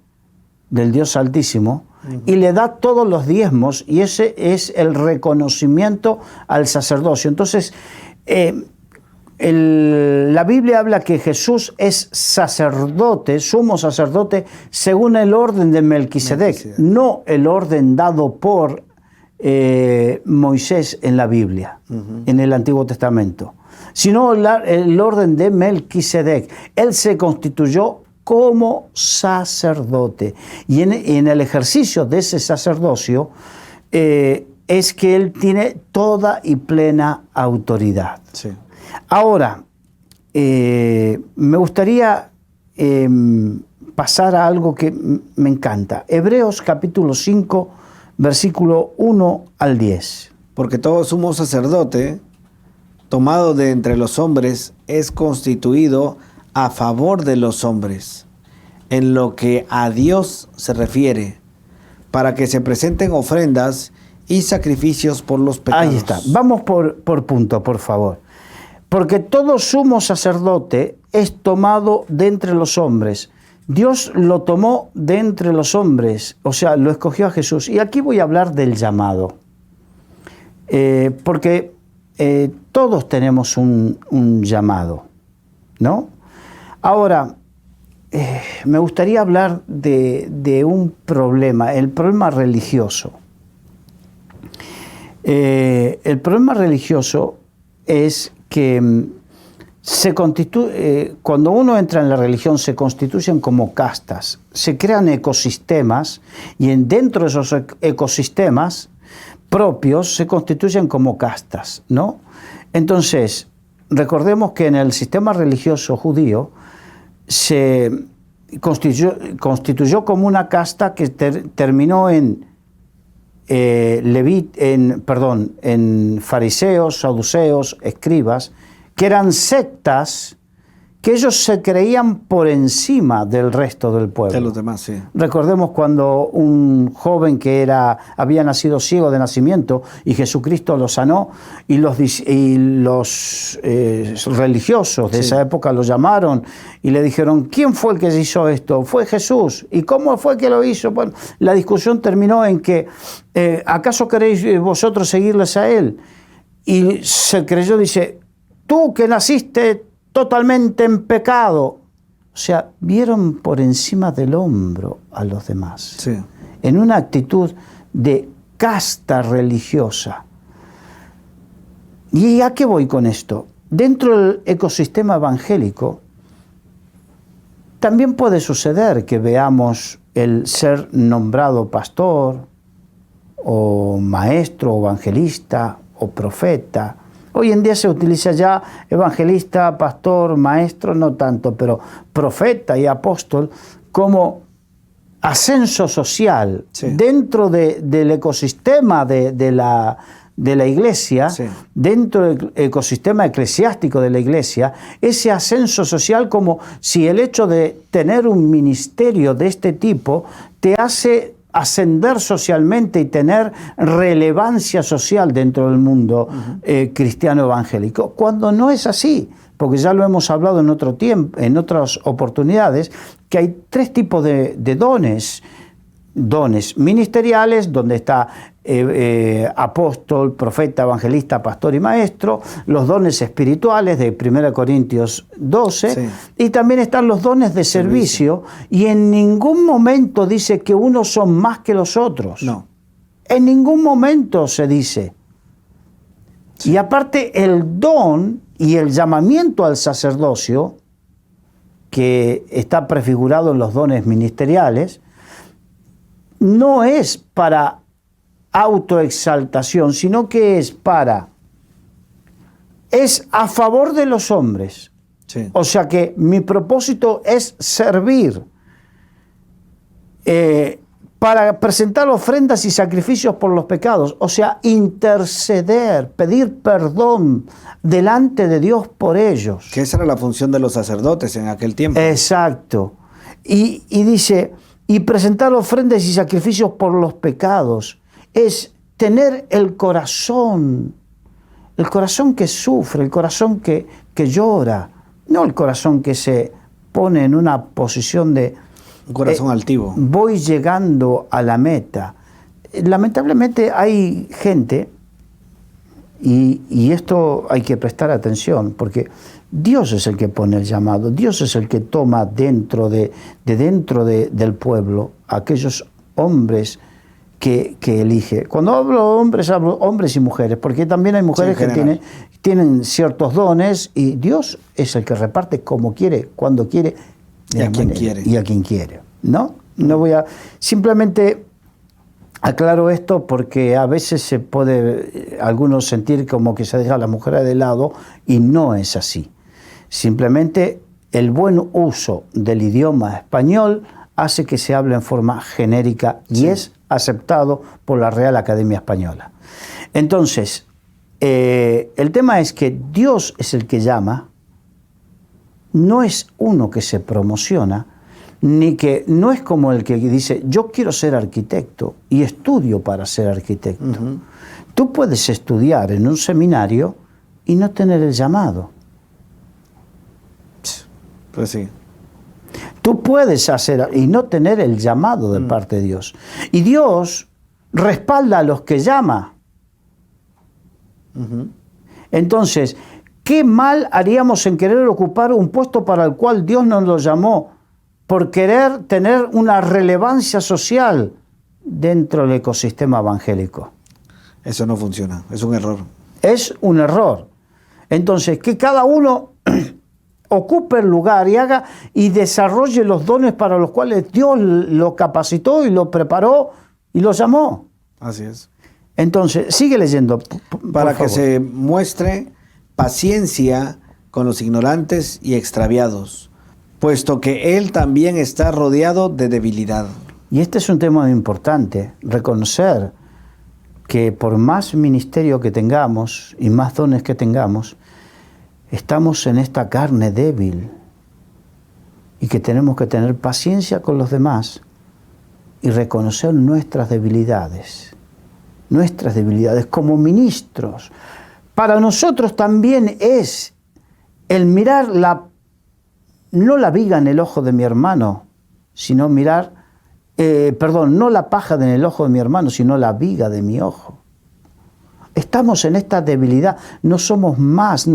del Dios Altísimo, y le da todos los diezmos, y ese es el reconocimiento al sacerdocio. Entonces, la Biblia habla que Jesús es sacerdote, sumo sacerdote, según el orden de Melquisedec, no el orden dado por Moisés en la Biblia, en el Antiguo Testamento, sino el orden de Melquisedec. Él se constituyó como sacerdote, y en el ejercicio de ese sacerdocio es que él tiene toda y plena autoridad. Sí. Ahora, me gustaría pasar a algo que me encanta. Hebreos capítulo 5, versículo 1 al 10. Porque todo sumo sacerdote, tomado de entre los hombres, es constituido a favor de los hombres, en lo que a Dios se refiere, para que se presenten ofrendas y sacrificios por los pecados. Ahí está. Vamos por punto, por favor. Porque todo sumo sacerdote es tomado de entre los hombres. Dios lo tomó de entre los hombres, o sea, lo escogió a Jesús. Y aquí voy a hablar del llamado. Porque todos tenemos un llamado, ¿no? Ahora, me gustaría hablar de un problema, el problema religioso. El problema religioso es que cuando uno entra en la religión se constituyen como castas, se crean ecosistemas, y dentro de esos ecosistemas propios se constituyen como castas, ¿no? Entonces, recordemos que en el sistema religioso judío se constituyó como una casta que terminó en fariseos, saduceos, escribas, que eran sectas que ellos se creían por encima del resto del pueblo. De los demás, sí. Recordemos cuando un joven que había nacido ciego de nacimiento y Jesucristo lo sanó, y los religiosos de esa época lo llamaron y le dijeron: ¿quién fue el que hizo esto? Fue Jesús. ¿Y cómo fue que lo hizo? Bueno, la discusión terminó en que ¿acaso queréis vosotros seguirles a él? Y se creyó, dice: tú que naciste totalmente en pecado. O sea, vieron por encima del hombro a los demás. Sí. En una actitud de casta religiosa. ¿Y a qué voy con esto? Dentro del ecosistema evangélico también puede suceder que veamos el ser nombrado pastor o maestro, o evangelista o profeta. Hoy en día se utiliza ya evangelista, pastor, maestro, no tanto, pero profeta y apóstol como ascenso social dentro del ecosistema de la iglesia, dentro del ecosistema eclesiástico de la iglesia, ese ascenso social, como si el hecho de tener un ministerio de este tipo te hace ascender socialmente y tener relevancia social dentro del mundo cristiano evangélico, cuando no es así, porque ya lo hemos hablado en otro tiempo, en otras oportunidades, que hay tres tipos de dones. Dones ministeriales, donde está apóstol, profeta, evangelista, pastor y maestro, los dones espirituales de 1 Corintios 12, y también están los dones de servicio, y en ningún momento dice que unos son más que los otros. No. En ningún momento se dice. Y aparte, el don y el llamamiento al sacerdocio, que está prefigurado en los dones ministeriales, no es para autoexaltación, sino que es a favor de los hombres. Sí. O sea que mi propósito es servir, para presentar ofrendas y sacrificios por los pecados, o sea, interceder, pedir perdón delante de Dios por ellos. Que esa era la función de los sacerdotes en aquel tiempo. Exacto. Y dice: y presentar ofrendas y sacrificios por los pecados. Es tener el corazón que sufre, el corazón que llora, no el corazón que se pone en una posición de... Un corazón altivo. Voy llegando a la meta. Lamentablemente hay gente, y esto hay que prestar atención, porque Dios es el que pone el llamado, Dios es el que toma dentro del pueblo aquellos hombres que elige. Cuando hablo hombres y mujeres, porque también hay mujeres que tienen ciertos dones y Dios es el que reparte como quiere, cuando quiere y a quien quiere. Y a quien quiere. No voy a... Simplemente aclaro esto porque a veces se puede algunos sentir como que se deja a la mujer de lado y no es así. Simplemente el buen uso del idioma español hace que se hable en forma genérica y es aceptado por la Real Academia Española. Entonces, el tema es que Dios es el que llama, no es uno que se promociona, ni que no es como el que dice, yo quiero ser arquitecto y estudio para ser arquitecto. Uh-huh. Tú puedes estudiar en un seminario y no tener el llamado. Pues sí. Tú puedes hacer y no tener el llamado de parte de Dios. Y Dios respalda a los que llama. Uh-huh. Entonces, ¿qué mal haríamos en querer ocupar un puesto para el cual Dios nos lo llamó por querer tener una relevancia social dentro del ecosistema evangélico? Eso no funciona, es un error. Es un error. Entonces, que cada uno ocupe el lugar y haga y desarrolle los dones para los cuales Dios lo capacitó y lo preparó y lo llamó. Así es. Entonces, sigue leyendo. Para que se muestre paciencia con los ignorantes y extraviados, puesto que Él también está rodeado de debilidad. Y este es un tema muy importante, reconocer que por más ministerio que tengamos y más dones que tengamos, estamos en esta carne débil y que tenemos que tener paciencia con los demás y reconocer nuestras debilidades como ministros. Para nosotros también es el mirar no la viga en el ojo de mi hermano, sino mirar, no la paja en el ojo de mi hermano, sino la viga de mi ojo. Estamos en esta debilidad, no somos más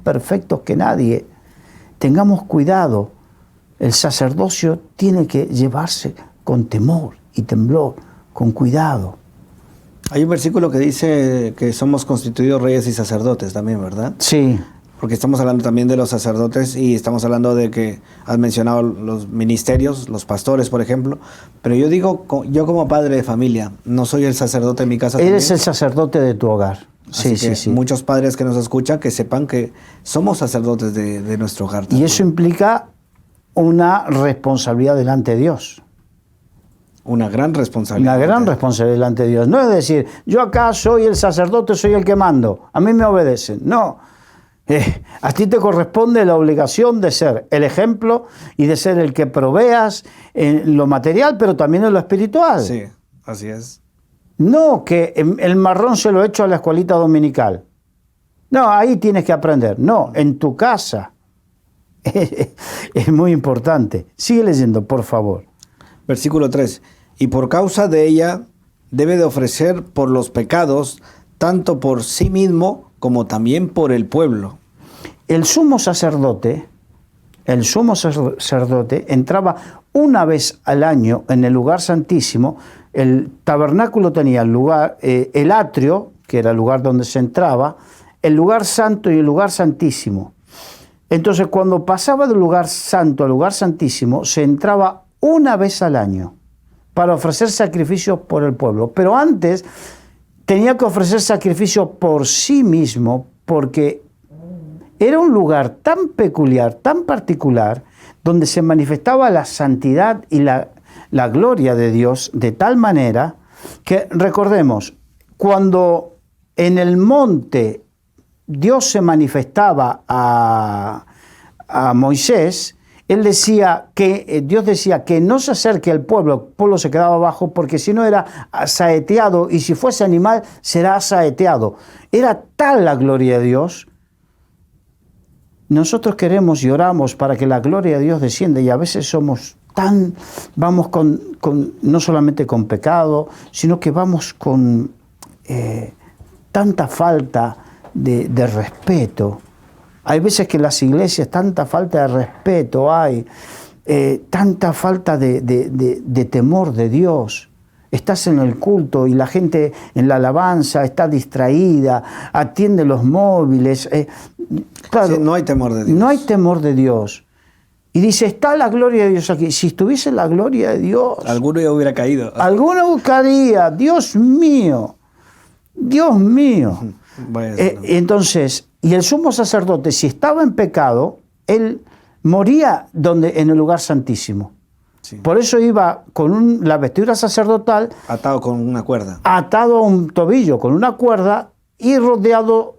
perfectos que nadie. Tengamos cuidado, el sacerdocio tiene que llevarse con temor y temblor, con cuidado. Hay un versículo que dice que somos constituidos reyes y sacerdotes también, ¿verdad? Sí. Porque estamos hablando también de los sacerdotes y estamos hablando de que has mencionado los ministerios, los pastores, por ejemplo. Pero yo digo, yo como padre de familia, no soy el sacerdote de mi casa. Eres también. El sacerdote de tu hogar. Sí. Muchos padres que nos escuchan, que sepan que somos sacerdotes de nuestro hogar. Y eso implica una responsabilidad delante de Dios. Una gran responsabilidad. Una gran responsabilidad delante de Dios. No es decir, yo acá soy el sacerdote, soy el que mando, a mí me obedecen. No. A ti te corresponde la obligación de ser el ejemplo y de ser el que proveas en lo material, pero también en lo espiritual. Sí, así es. No que el marrón se lo echo a la escuelita dominical. No, ahí tienes que aprender. No, en tu casa. Es muy importante. Sigue leyendo, por favor. Versículo 3. Y por causa de ella debe de ofrecer por los pecados, tanto por sí mismo como también por el pueblo. El sumo sacerdote entraba una vez al año en el lugar santísimo. El tabernáculo tenía el lugar, el atrio, que era el lugar donde se entraba, el lugar santo y el lugar santísimo. Entonces, cuando pasaba del lugar santo al lugar santísimo, se entraba una vez al año para ofrecer sacrificios por el pueblo. Pero antes tenía que ofrecer sacrificio por sí mismo, porque era un lugar tan peculiar, tan particular, donde se manifestaba la santidad y la gloria de Dios de tal manera que, recordemos, cuando en el monte Dios se manifestaba a Moisés, Él decía que, Dios decía que no se acerque al pueblo, el pueblo se quedaba abajo, porque si no era saeteado, y si fuese animal, será saeteado. Era tal la gloria de Dios. Nosotros queremos y oramos para que la gloria de Dios descienda, y a veces vamos no solamente con pecado, sino que vamos con tanta falta de respeto. Hay veces que en las iglesias tanta falta de respeto hay, tanta falta de temor de Dios. Estás en el culto y la gente en la alabanza está distraída, atiende los móviles. Claro, sí, no hay temor de Dios. No hay temor de Dios. Y dice, está la gloria de Dios aquí. Si estuviese la gloria de Dios... Alguno ya hubiera caído. Alguno buscaría, Dios mío, Dios mío. Entonces, y el sumo sacerdote, si estaba en pecado, él moría en el lugar santísimo. Sí. Por eso iba con la vestidura sacerdotal... Atado con una cuerda. Atado a un tobillo con una cuerda y rodeado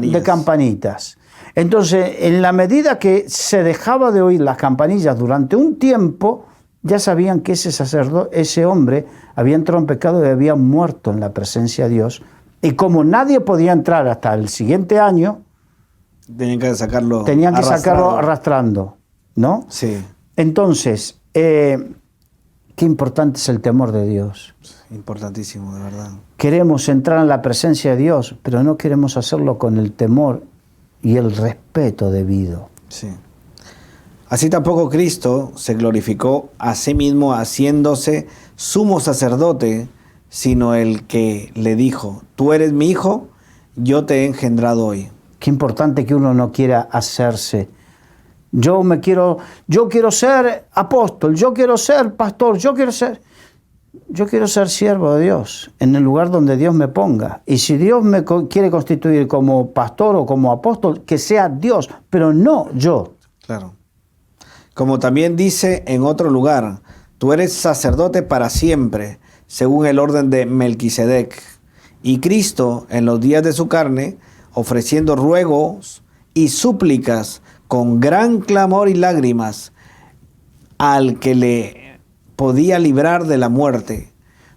de campanitas. Entonces, en la medida que se dejaba de oír las campanillas durante un tiempo, ya sabían que ese hombre había entrado en pecado y había muerto en la presencia de Dios. Y como nadie podía entrar hasta el siguiente año, tenían que sacarlo arrastrando, ¿no? Sí. Entonces, qué importante es el temor de Dios. Importantísimo, de verdad. Queremos entrar en la presencia de Dios, pero no queremos hacerlo con el temor y el respeto debido. Sí. Así tampoco Cristo se glorificó a sí mismo haciéndose sumo sacerdote, sino el que le dijo, tú eres mi hijo, yo te he engendrado hoy. Qué importante que uno no quiera hacerse. Yo quiero ser apóstol, yo quiero ser pastor, yo quiero ser siervo de Dios en el lugar donde Dios me ponga. Y si Dios me quiere constituir como pastor o como apóstol, que sea Dios, pero no yo. Claro. Como también dice en otro lugar, tú eres sacerdote para siempre, según el orden de Melquisedec. Y Cristo, en los días de su carne, ofreciendo ruegos y súplicas con gran clamor y lágrimas al que le podía librar de la muerte,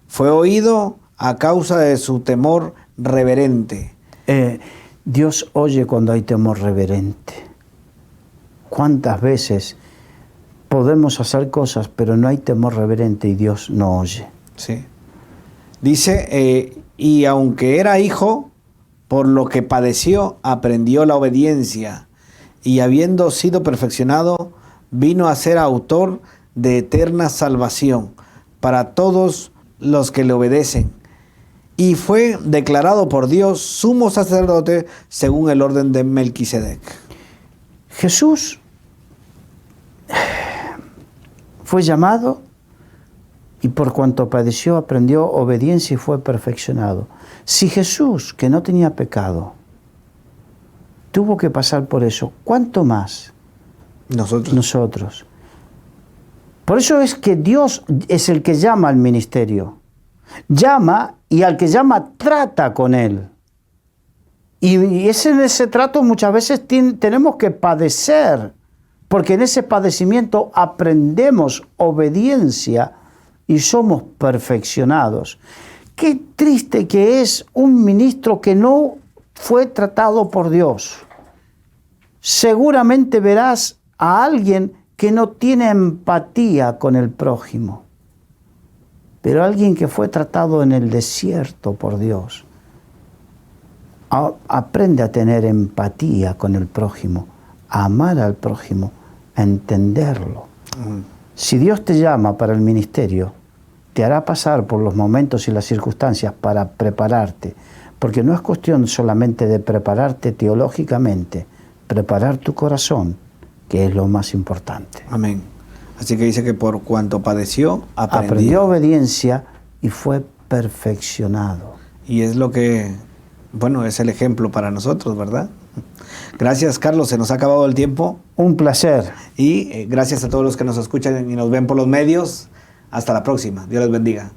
fue oído a causa de su temor reverente. Dios oye cuando hay temor reverente. ¿Cuántas veces podemos hacer cosas, pero no hay temor reverente y Dios no oye? Sí. Dice, y aunque era hijo, por lo que padeció, aprendió la obediencia, y habiendo sido perfeccionado, vino a ser autor de eterna salvación para todos los que le obedecen. Y fue declarado por Dios sumo sacerdote según el orden de Melquisedec. Jesús fue llamado y por cuanto padeció aprendió obediencia y fue perfeccionado. Si Jesús, que no tenía pecado, tuvo que pasar por eso, ¿cuánto más nosotros? Por eso es que Dios es el que llama al ministerio. Llama y al que llama trata con él. Y en ese trato muchas veces tenemos que padecer, porque en ese padecimiento aprendemos obediencia y somos perfeccionados. Qué triste que es un ministro que no fue tratado por Dios. Seguramente verás a alguien que no tiene empatía con el prójimo, pero alguien que fue tratado en el desierto por Dios, aprende a tener empatía con el prójimo, a amar al prójimo, a entenderlo. Si Dios te llama para el ministerio, te hará pasar por los momentos y las circunstancias para prepararte, porque no es cuestión solamente de prepararte teológicamente, preparar tu corazón, que es lo más importante. Amén. Así que dice que por cuanto padeció, aprendió obediencia y fue perfeccionado. Y es lo que, es el ejemplo para nosotros, ¿verdad? Gracias, Carlos, se nos ha acabado el tiempo. Un placer. Y gracias a todos los que nos escuchan y nos ven por los medios. Hasta la próxima. Dios les bendiga.